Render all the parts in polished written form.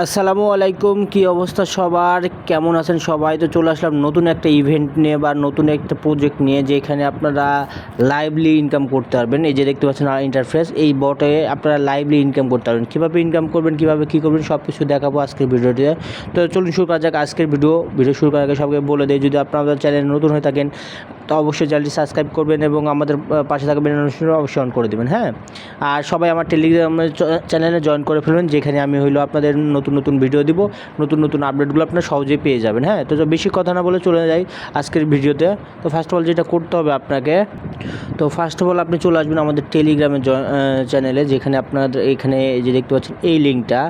আসসালামু আলাইকুম, কি অবস্থা সবার, কেমন আছেন সবাই? তো চলে আসলাম নতুন একটা ইভেন্ট নিয়ে বা নতুন একটা প্রজেক্ট নিয়ে, যেখানে আপনারা লাইভলি ইনকাম করতে পারবেন। এই যে দেখতে পাচ্ছেন ইন্টারফেস, এই বটে আপনারা লাইভলি ইনকাম করতে পারবেন। কীভাবে ইনকাম করবেন, কীভাবে কী করবেন, সব কিছু দেখাবো আজকের ভিডিওটিতে। তো চলুন শুরু করা যাক আজকের ভিডিও শুরু করার আগে সবাইকে বলে দেয়, যদি আপনারা আমাদের চ্যানেলে নতুন হয়ে থাকেন তো অবশ্যই চ্যানেলটি সাবস্ক্রাইব করবেন এবং আমাদের পাশে থাকা বেল আইকনটি অবশ্যই অন করে দেবেন। হ্যাঁ, আর সবাই আমার টেলিগ্রাম চ্যানেলে জয়েন করে ফেলবেন, যেখানে আমি আপনাদের নতুন ভিডিও দিব, নতুন আপডেটগুলো আপনারা সহজেই পেয়ে যাবেন। হ্যাঁ, তো বেশি কথা না বলে চলে যাই আজকের ভিডিওতে। তো ফার্স্ট অফ অল যেটা করতে হবে আপনাকে, তো ফার্স্ট অফ অল আপনি চলে আসবেন আমাদের টেলিগ্রামের চ্যানেলে, যেখানে আপনাদের এখানে যে দেখতে পাচ্ছেন এই লিঙ্কটা,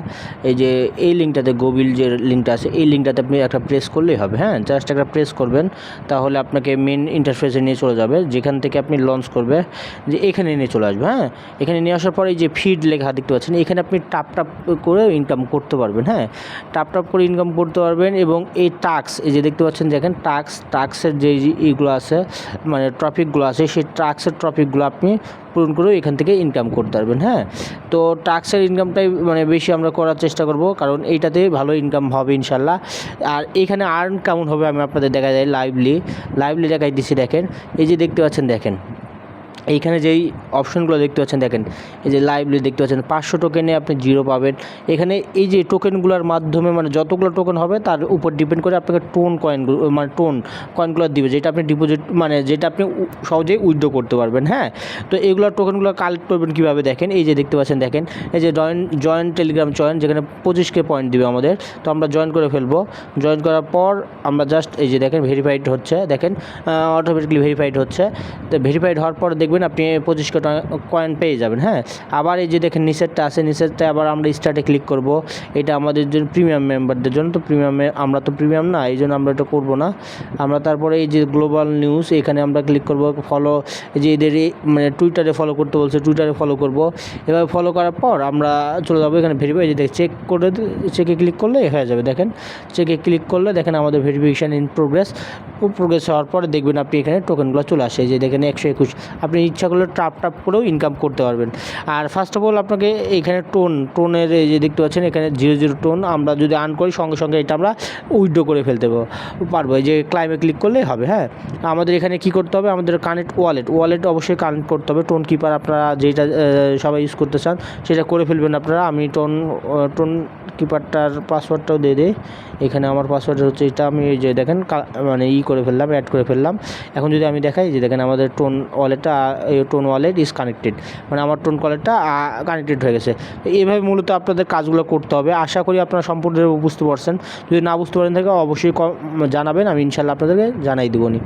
এই লিঙ্কটাতে গোবিল যে লিঙ্কটা আছে, এই লিঙ্কটাতে আপনি একটা প্রেস করলেই হবে। হ্যাঁ, জাস্ট একটা প্রেস করবেন, তাহলে আপনাকে মেন ইন্টারফেসে নিয়ে চলে যাবে, যেখান থেকে আপনি লঞ্চ করবে, যে এখানে নিয়ে চলে আসবে। হ্যাঁ, এখানে নিয়ে আসার পরে এই যে ফিড লেখা দেখতে পাচ্ছেন, এখানে আপনি টাপ করে ইনকাম করতে পারবেন। হ্যাঁ, টাপ করে ইনকাম করতে পারবেন। এবং এই টাস্ক, এই যে দেখতে পাচ্ছেন দেখেন, টাস্কের যে এইগুলো আছে, মানে টপিকগুলো আছে, সেই টাস্কের টপিকগুলো আপনি পূরণ করেও এখান থেকে ইনকাম করতে পারবেন। হ্যাঁ, তো টাস্কের ইনকামটাই মানে বেশি আমরা করার চেষ্টা করব, কারণ এইটাতে ভালো ইনকাম হবে ইনশাল্লাহ। আর এখানে আর্ন কেমন হবে আমি আপনাদের দেখা যায় লাইভলি দেখাই দিচ্ছি। দেখেন, এই যে দেখতে পাচ্ছেন, দেখেন এইখানে যেই অপশনগুলো দেখতে পাচ্ছেন, দেখেন এই যে লাইভলি দেখতে পাচ্ছেন, 500 টোকেনে আপনি 0 পাবেন। এখানে এই যে টোকেনগুলোর মাধ্যমে, মানে যতগুলো টোকেন হবে তার উপর ডিপেন্ড করে আপনাকে কয়েনগুলো দিবে, যেটা আপনি ডিপোজিট, মানে যেটা আপনি সহজেই উইথড্র করতে পারবেন। হ্যাঁ, তো এগুলো টোকেনগুলো কালেক্ট করবেন কীভাবে, দেখেন এই যে দেখতে পাচ্ছেন, দেখেন এই যে জয়েন টেলিগ্রাম জয়েন, যেখানে 25K পয়েন্ট দিবে আমাদের। তো আমরা জয়েন করে ফেলবো। জয়েন করার পর আমরা জাস্ট এই যে দেখেন ভেরিফাইড হচ্ছে, দেখেন অটোমেটিকলি ভেরিফাইড হচ্ছে। তো ভেরিফাইড হওয়ার পর দেখবেন আপনি 25K কয়েন পেয়ে যাবেন। হ্যাঁ, আবার এই যে দেখেন নিচেরটা আছে, নিচেরটা আবার আমরা স্টার্টে ক্লিক করব। এটা আমাদের জন্য প্রিমিয়াম মেম্বারদের জন্য, তো আমরা তো প্রিমিয়াম না, এই জন্য আমরা এটা করবো না। আমরা তারপরে এই যে গ্লোবাল নিউজ, এখানে আমরা ক্লিক করব, ফলো, যে এদের মানে টুইটারে ফলো করতে বলছে, টুইটারে ফলো করব। এভাবে ফলো করার পর আমরা চলে যাবো এখানে ভেরিফাই, যে চেকে ক্লিক করলে হয়ে যাবে। দেখেন চেকে ক্লিক করলে দেখেন আমাদের ভেরিফিকেশান ইন প্রোগ্রেস হওয়ার পরে দেখবেন আপনি এখানে টোকেনগুলো চলে আসে, যে দেখেন 121। আপনি ইচ্ছা করলে টাপ করেও ইনকাম করতে পারবেন। আর ফার্স্ট অফ অল আপনাকে এখানে টোনের এই যে দেখতে পাচ্ছেন, এখানে 0 টোন আমরা যদি আর্ন করি, সঙ্গে সঙ্গে এটা আমরা উইথড্র করে ফেলতে পারবো। এই যে ক্লাইমে ক্লিক করলেই হবে। হ্যাঁ, আমাদের এখানে কি করতে হবে, আমাদের কানেক্ট ওয়ালেট অবশ্যই কানেক্ট করতে হবে। টোন কিপার আপনারা যেটা সবাই ইউজ করতে চান সেটা করে ফেলবেন আপনারা। আমি টোন কিপারটার পাসওয়ার্ডটাও দিয়ে দিই। এখানে আমার পাসওয়ার্ড হচ্ছে এটা, আমি এই যে দেখেন মানে করে ফেললাম, অ্যাড করে ফেললাম। এখন যদি আমি দেখাই, যে দেখেন আমাদের টোন ওয়ালেট ইজ কানেক্টেড, মানে আমার টোন ওয়ালেটটা কানেক্টেড হয়ে গেছে। এইভাবে মূলত আপনাদের কাজগুলো করতে হবে। আশা করি আপনারা সম্পূর্ণভাবে বুঝতে পারছেন। যদি না বুঝতে পারেন থাকে অবশ্যই জানাবেন, আমি ইনশাল্লাহ আপনাদেরকে জানাই দেবনি।